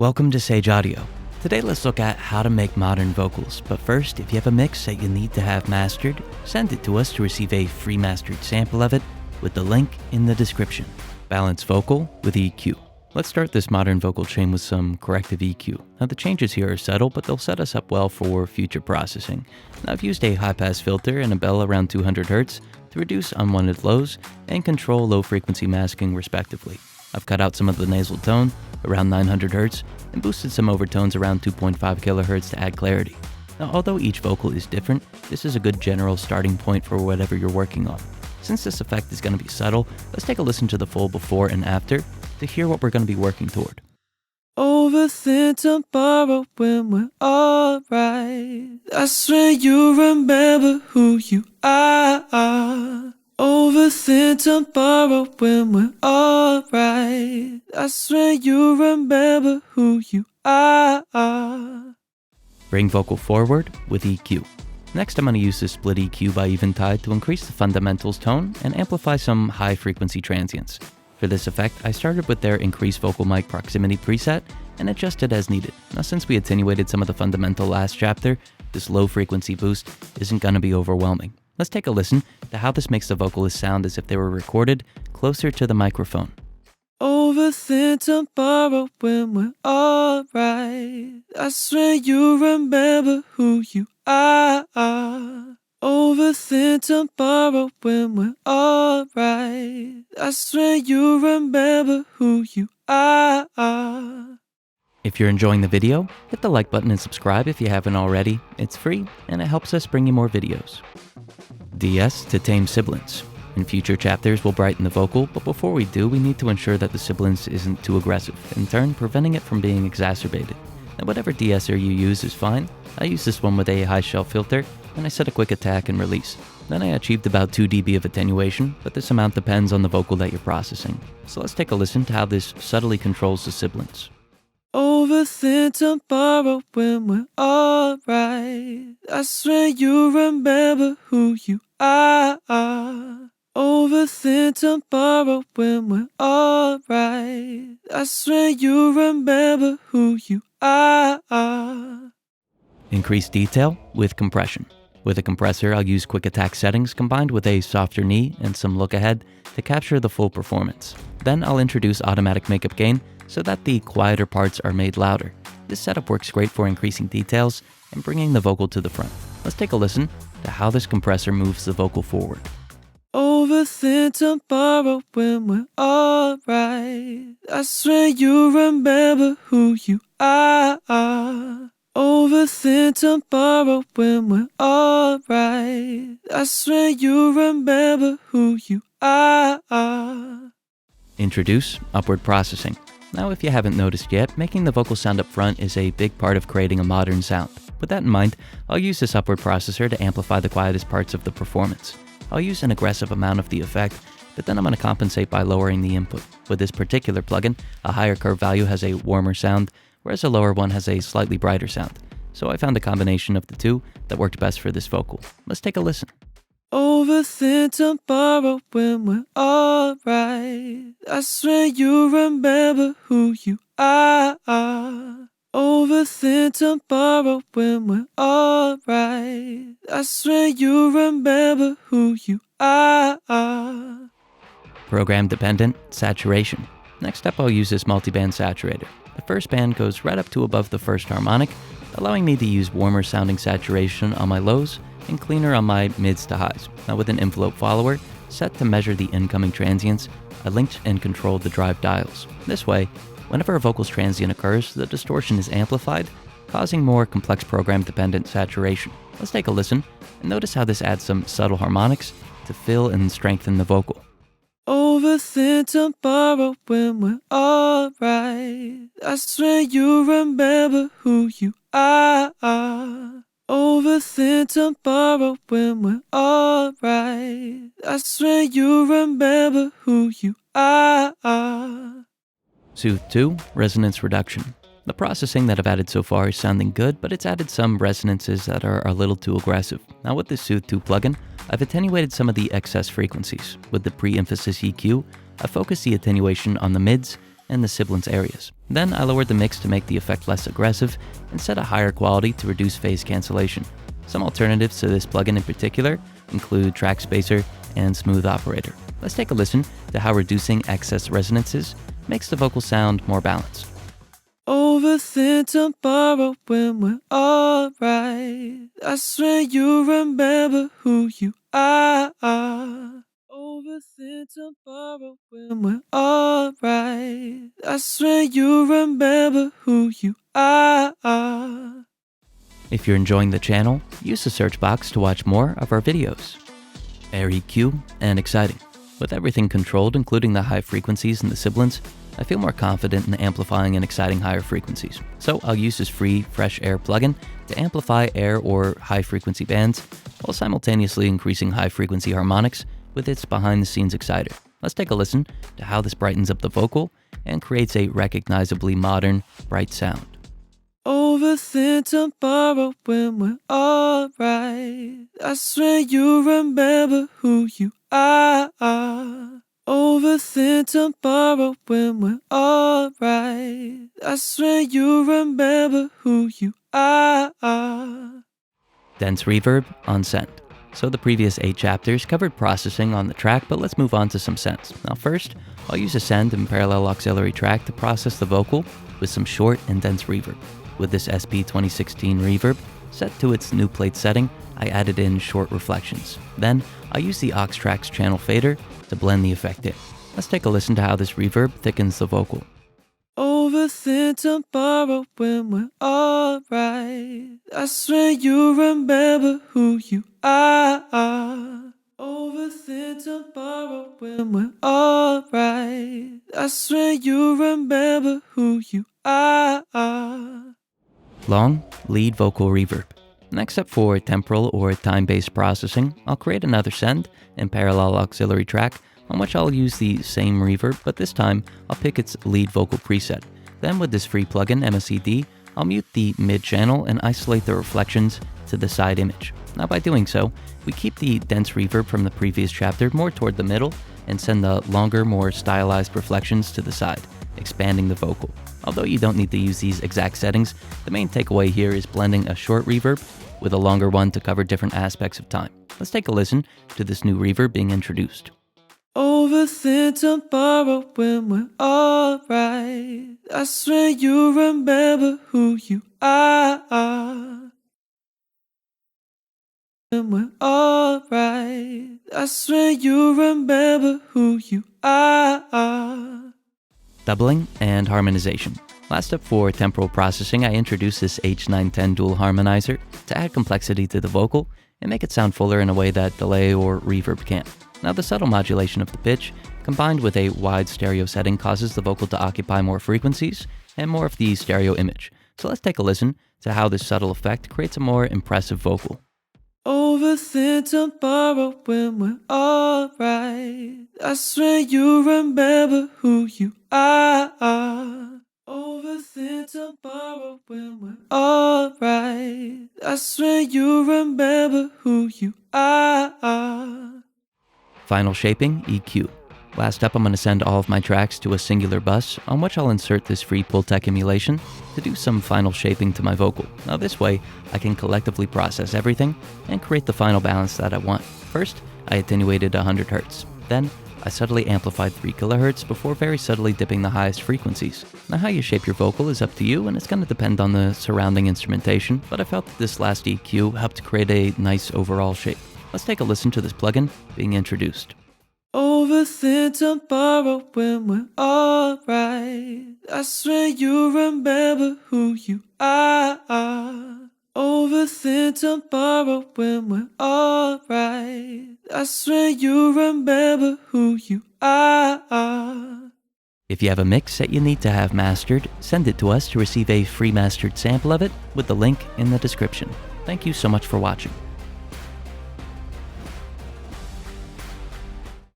Welcome to Sage Audio. Today let's look at how to make modern vocals, but first, if you have a mix that you need to have mastered, send it to us to receive a free mastered sample of it with the link in the description. Balance vocal with EQ. Let's start this modern vocal chain with some corrective EQ. Now the changes here are subtle, but they'll set us up well for future processing. Now I've used a high-pass filter and a bell around 200 Hz to reduce unwanted lows and control low-frequency masking respectively. I've cut out some of the nasal tone around 900 Hz and boosted some overtones around 2.5 kHz to add clarity. Now although each vocal is different, this is a good general starting point for whatever you're working on. Since this effect is going to be subtle, let's take a listen to the full before and after to hear what we're going to be working toward. Overthink tomorrow when we're alright. That's when you remember who you are. Overthink tomorrow when we're alright. That's when you remember who you are. Bring vocal forward with EQ. Next, I'm going to use this split EQ by Eventide to increase the fundamentals tone and amplify some high frequency transients. For this effect, I started with their increase vocal mic proximity preset and adjusted as needed. Now since we attenuated some of the fundamental last chapter, this low frequency boost isn't going to be overwhelming. Let's take a listen to how this makes the vocalist sound as if they were recorded closer to the microphone. Overthink tomorrow when we're alright. That's when you remember who you are. Overthink tomorrow when we're alright. That's when you remember who you are. If you're enjoying the video, hit the like button and subscribe if you haven't already. It's free and it helps us bring you more videos. DS to tame sibilants. In future chapters, we'll brighten the vocal, but before we do, we need to ensure that the sibilance isn't too aggressive, in turn preventing it from being exacerbated. Now whatever de-esser you use is fine. I use this one with a high shelf filter, and I set a quick attack and release. Then I achieved about 2 dB of attenuation, but this amount depends on the vocal that you're processing. So let's take a listen to how this subtly controls the sibilance. Overthink tomorrow when we're alright. That's when you remember who you are. Overthink tomorrow when we're alright. That's when you remember who you are. Increase detail with compression. With a compressor, I'll use quick attack settings combined with a softer knee and some look ahead to capture the full performance. Then I'll introduce automatic makeup gain so that the quieter parts are made louder. This setup works great for increasing details and bringing the vocal to the front. Let's take a listen to how this compressor moves the vocal forward. Overthink tomorrow when we're alright. That's when you remember who you are. Overthink tomorrow when we're alright. That's when you remember who you are. Introduce upward processing. Now if you haven't noticed yet, making the vocal sound up front is a big part of creating a modern sound. With that in mind, I'll use this upward processor to amplify the quietest parts of the performance. I'll use an aggressive amount of the effect, but then I'm going to compensate by lowering the input. With this particular plugin, a higher curve value has a warmer sound, whereas a lower one has a slightly brighter sound. So I found a combination of the two that worked best for this vocal. Let's take a listen. Overthink tomorrow when we're alright. That's when you remember who you are. Overthink tomorrow when we're alright. That's when you remember who you are. Program dependent saturation. Next up, I'll use this multiband saturator. The first band goes right up to above the first harmonic, allowing me to use warmer sounding saturation on my lows and cleaner on my mids to highs. Now with an envelope follower set to measure the incoming transients, I linked and controlled the drive dials. This way, whenever a vocal's transient occurs, the distortion is amplified, causing more complex program-dependent saturation. Let's take a listen and notice how this adds some subtle harmonics to fill and strengthen the vocal. Overthink tomorrow when we're alright. That's when you remember who you are. Overthink tomorrow when we're alright. That's when you remember who you are. Soothe 2, resonance reduction. The processing that I've added so far is sounding good, but it's added some resonances that are a little too aggressive. Now with this Soothe 2 plugin, I've attenuated some of the excess frequencies. With the pre-emphasis EQ, I focused the attenuation on the mids and the sibilance areas. Then I lowered the mix to make the effect less aggressive and set a higher quality to reduce phase cancellation. Some alternatives to this plugin in particular include Track Spacer and Smooth Operator. Let's take a listen to how reducing excess resonances makes the vocal sound more balanced. Overthink tomorrow when we're alright. That's when you remember who you are. Overthink tomorrow when we're alright. That's when you remember who you are. If you're enjoying the channel, use the search box to watch more of our videos. Air EQ and exciting. With everything controlled, including the high frequencies and the sibilance, I feel more confident in amplifying and exciting higher frequencies. So I'll use this free Fresh Air plugin to amplify air or high frequency bands while simultaneously increasing high frequency harmonics with its behind the scenes exciter. Let's take a listen to how this brightens up the vocal and creates a recognizably modern, bright sound. Overthink tomorrow when we're alright. That's when you remember who you are. Overthink tomorrow when we're alright. That's when you remember who you are. Dense reverb on send. So the previous 8 chapters covered processing on the track, but let's move on to some sends. Now first, I'll use a send and parallel auxiliary track to process the vocal with some short and dense reverb. With this SP 2016 reverb set to its new plate setting, I added in short reflections. Then, I used the Auxtrax channel fader to blend the effect in. Let's take a listen to how this reverb thickens the vocal. Overthink tomorrow when we're alright. That's when you remember who you are. Overthink tomorrow when we're alright. That's when you remember who you are. Long lead vocal reverb. Next up for temporal or time-based processing, I'll create another send and parallel auxiliary track on which I'll use the same reverb, but this time I'll pick its lead vocal preset. Then with this free plugin, MSED, I'll mute the mid channel and isolate the reflections to the side image. Now by doing so, we keep the dense reverb from the previous chapter more toward the middle and send the longer, more stylized reflections to the side, expanding the vocal. Although you don't need to use these exact settings, the main takeaway here is blending a short reverb with a longer one to cover different aspects of time. Let's take a listen to this new reverb being introduced. Overthink tomorrow when we're alright. That's when you remember who you are. When we're alright. That's when you remember who you are. Doubling and harmonization. Last up for temporal processing, I introduced this H910 dual harmonizer to add complexity to the vocal and make it sound fuller in a way that delay or reverb can't. Now the subtle modulation of the pitch, combined with a wide stereo setting, causes the vocal to occupy more frequencies and more of the stereo image. So let's take a listen to how this subtle effect creates a more impressive vocal. Overthink tomorrow when we're alright. That's when you remember who you are. Overthink tomorrow when we're alright. That's when you remember who you are. Final shaping, EQ. Last up, I'm going to send all of my tracks to a singular bus on which I'll insert this free Pultec emulation to do some final shaping to my vocal. Now this way, I can collectively process everything and create the final balance that I want. First, I attenuated 100 Hz. Then, I subtly amplified 3 kHz before very subtly dipping the highest frequencies. Now how you shape your vocal is up to you, and it's going to depend on the surrounding instrumentation, but I felt that this last EQ helped create a nice overall shape. Let's take a listen to this plugin being introduced. Overthink tomorrow when we're alright. That's when you remember who you are. Overthink tomorrow when we're alright. That's when you remember who you are. If you have a mix that you need to have mastered, send it to us to receive a free mastered sample of it with the link in the description. Thank you so much for watching.